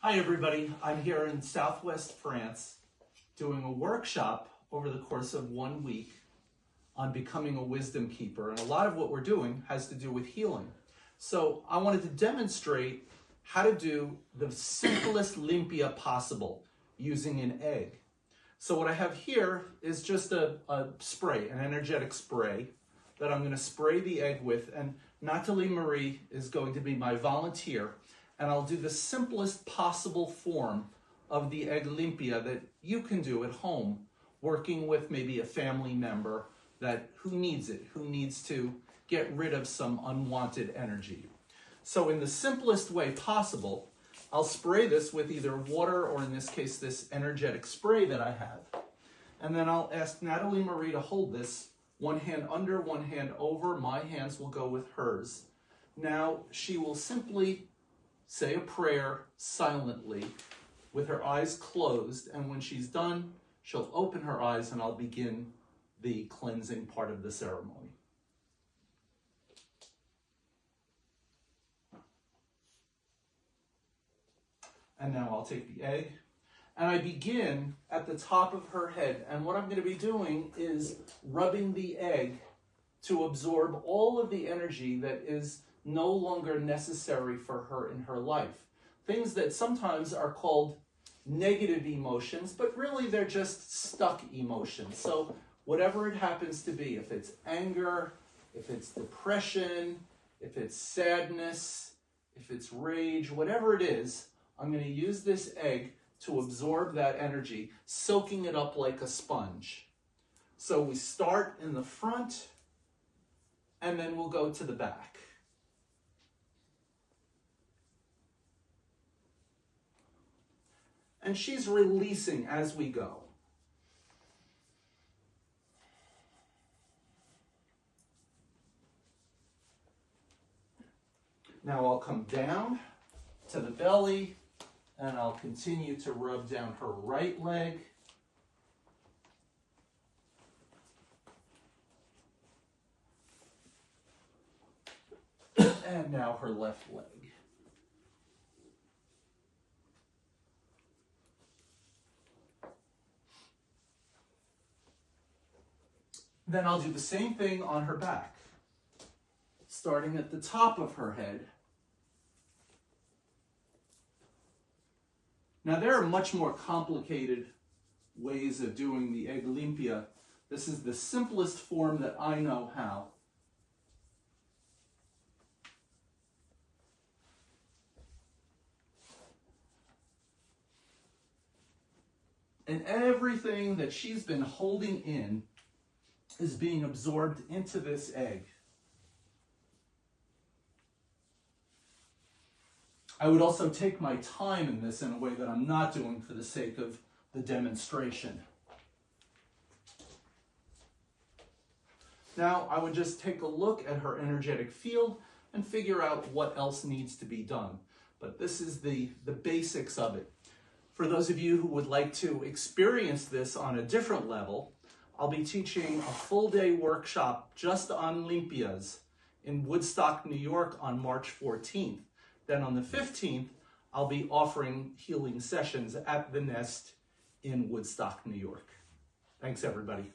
Hi everybody, I'm here in Southwest France doing a workshop over the course of 1 week on becoming a wisdom keeper. And a lot of what we're doing has to do with healing. So I wanted to demonstrate how to do the simplest limpia possible using an egg. So what I have here is just a spray, an energetic spray that I'm going to spray the egg with, and Natalie Marie is going to be my volunteer. And I'll do the simplest possible form of the egg limpia that you can do at home, working with maybe a family member who needs it, who needs to get rid of some unwanted energy. So in the simplest way possible, I'll spray this with either water or in this case, this energetic spray that I have. And then I'll ask Natalie Marie to hold this, one hand under, one hand over. My hands will go with hers. Now she will simply say a prayer silently with her eyes closed, and when she's done, she'll open her eyes and I'll begin the cleansing part of the ceremony. And now I'll take the egg and I begin at the top of her head, and what I'm going to be doing is rubbing the egg to absorb all of the energy that is no longer necessary for her in her life. Things that sometimes are called negative emotions, but really they're just stuck emotions. So whatever it happens to be, if it's anger, if it's depression, if it's sadness, if it's rage, whatever it is, I'm going to use this egg to absorb that energy, soaking it up like a sponge. So we start in the front, and then we'll go to the back. And she's releasing as we go. Now I'll come down to the belly and I'll continue to rub down her right leg. And now her left leg. Then I'll do the same thing on her back, starting at the top of her head. Now there are much more complicated ways of doing the egg limpia. This is the simplest form that I know how. And everything that she's been holding in is being absorbed into this egg. I would also take my time in this in a way that I'm not doing for the sake of the demonstration. Now I would just take a look at her energetic field and figure out what else needs to be done. But this is the basics of it. For those of you who would like to experience this on a different level, I'll be teaching a full-day workshop just on Limpias in Woodstock, New York on March 14th. Then on the 15th, I'll be offering healing sessions at the Nest in Woodstock, New York. Thanks, everybody.